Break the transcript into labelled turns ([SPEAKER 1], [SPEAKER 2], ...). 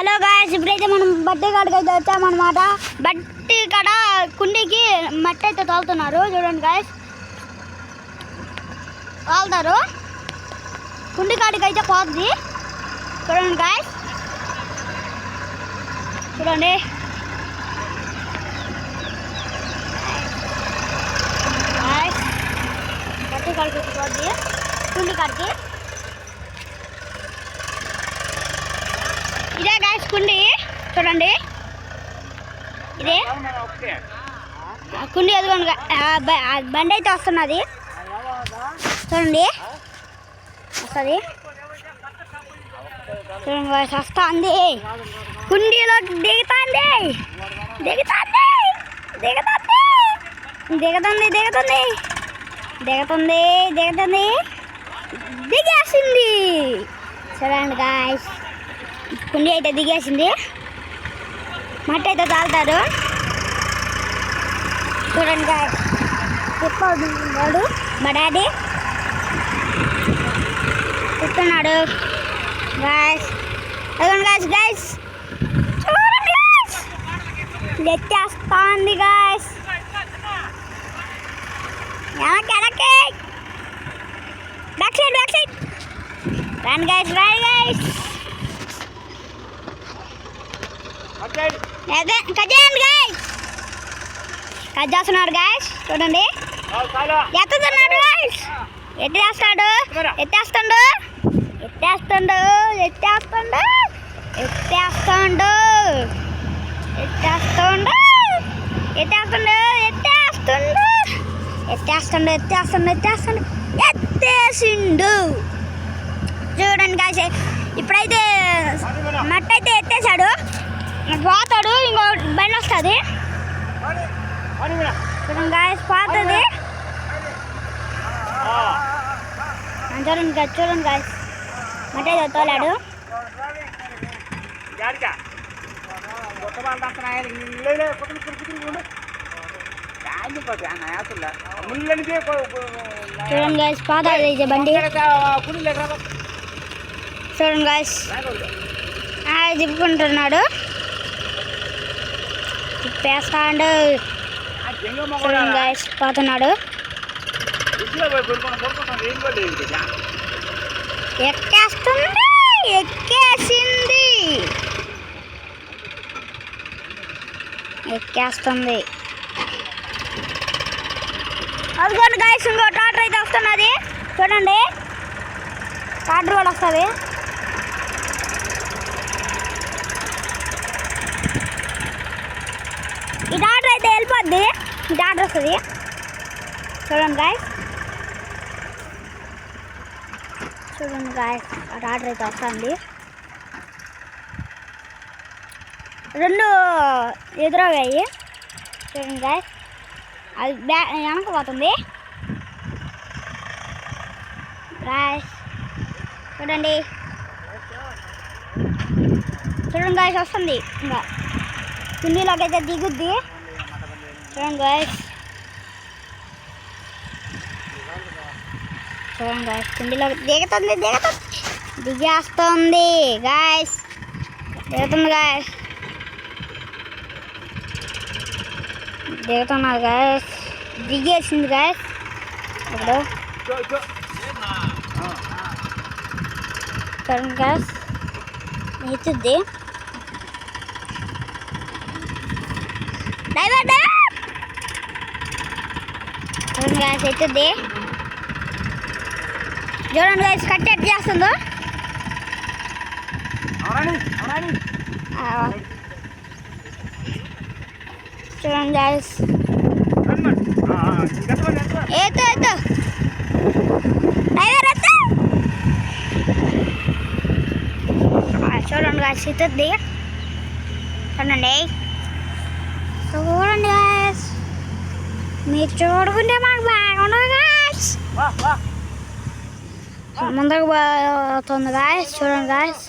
[SPEAKER 1] Hello guys, ఇప్పుడైతే మనం బట్టి కాడికి అయితే వచ్చామన్నమాట. బట్టి కాడ కుండీకి మట్టి అయితే తోలుతున్నారు. చూడండి గాయ్స్, తోలుతారు. కుండీ కాడికి అయితే పోతుంది. చూడండి గాయ్స్, చూడండి. బట్టి కాడికి పోతుంది కుండీ కాడికి. ఇదే గాయ్స్ కుండీ, చూడండి. ఇదే కుండీ, ఎదుగుండి. బండి అయితే వస్తున్నది, చూడండి. వస్తుంది, చూడండి గాయ్స్, వస్తుంది. కుండీలో దిగుతుంది దిగుతుంది దిగుతుంది దిగుతుంది దిగుతుంది దిగుతుంది దిగుతుంది దిగేసింది. చూడండి గాయ్స్, కుండీ అయితే దిగేసింది. మట్టి అయితే తాగుతారు. చూడండి గాయ్స్, తిప్పుతున్నాడు మా డాడీ, తిప్పుతున్నాడు గాయ్స్. చూడండి గాయ్స్, గాయ్స్ చూడండి గాయ్స్, ఎత్తేస్తుంది గాయ్స్. వెనక్కి బ్యాక్ సైడ్ బ్యాక్ సైడ్ రండి గాయ్స్, రండి గాయ్స్. కట్ చేయండి గాయ్స్, కట్ చేస్తున్నాడు గాయ్స్. చూడండి, ఎత్తుతున్నాడు గాయ్స్. ఎత్తేస్తాడు ఎత్తేస్తాడు ఎత్తేస్తాడు ఎత్తేస్తాడు ఎత్తేస్తాడు ఎత్తేస్తాడు ఎత్తేస్తాడు ఎత్తేస్తాడు ఎత్తేస్తాడు ఎత్తేస్తాడు ఎత్తేసిండు. చూడండి గాయ్స్, ఇప్పుడైతే మట్టి అయితే ఎత్తేసాడు. పోతాడు, ఇంకో బండి వస్తుంది. చూడండి గాయ్స్, పోతుంది. చూడండి గాయ్స్, చూడండి గాయ్స్, మట్టి అయితే తోలాడు. చూడండి గాయ్స్, పోతుంది బండి. చూడండి గాయ్స్, తిప్పుకుంటున్నాడు, తిప్పేస్తాడు. చూడండి గాయ్స్, పోతున్నాడు. ఎక్కేస్తుంది, ఎక్కేసింది, ఎక్కేస్తుంది. అదిగోండి గాయ్స్, ఇంకో ట్రాక్టర్ అయితే వస్తున్నది. చూడండి, ట్రాక్టర్ కూడా వస్తుంది. ఈ ట్రాక్టర్ అయితే వెళ్ళిపోద్ది, ఈ ట్రాక్టర్ వస్తుంది. చూడండి గాయ్స్, చూడండి గాయ్స్, ఆ ట్రాక్టర్ అయితే వస్తుంది. రెండు ఎదురయ్యాయి. చూడండి గాయ్స్, అది వెనక పోతుంది గాయ్స్. చూడండి, చూడండి గాయ్స్, వస్తుంది. ఇంకా కుండీలోకి అయితే దిగుద్ది. చూడండి గాయ్స్, చూడండి గాయ్స్, కుండీలోకి దిగుతుంది దిగుతుంది దిగేస్తుంది గాయ్స్, దిగుతుంది గాయ్స్, దిగుతున్నారు గాయ్స్, దిగేసింది గాయ్స్. ఇప్పుడు చూడండి గాయ్స్, ఎత్తుద్ది. చూడండి గాయ్స్, ఎత్తుద్ది. చూడండి గాయ్స్, కట్ ఎట్ చేస్తుందో. చూడండి గాయ్స్, ఎత్తు ఎత్తు డ్రైవర్ ఎత్తు. చూడండి గాయ్స్, ఎత్తుద్ది. చూడండి, చూడండి గాయ్స్, మీరు చూడుకుంటే మాకు బాగుండదు గాయ్స్. ముందుకు పోతుంది గాయ్స్. చూడండి గాయ్స్,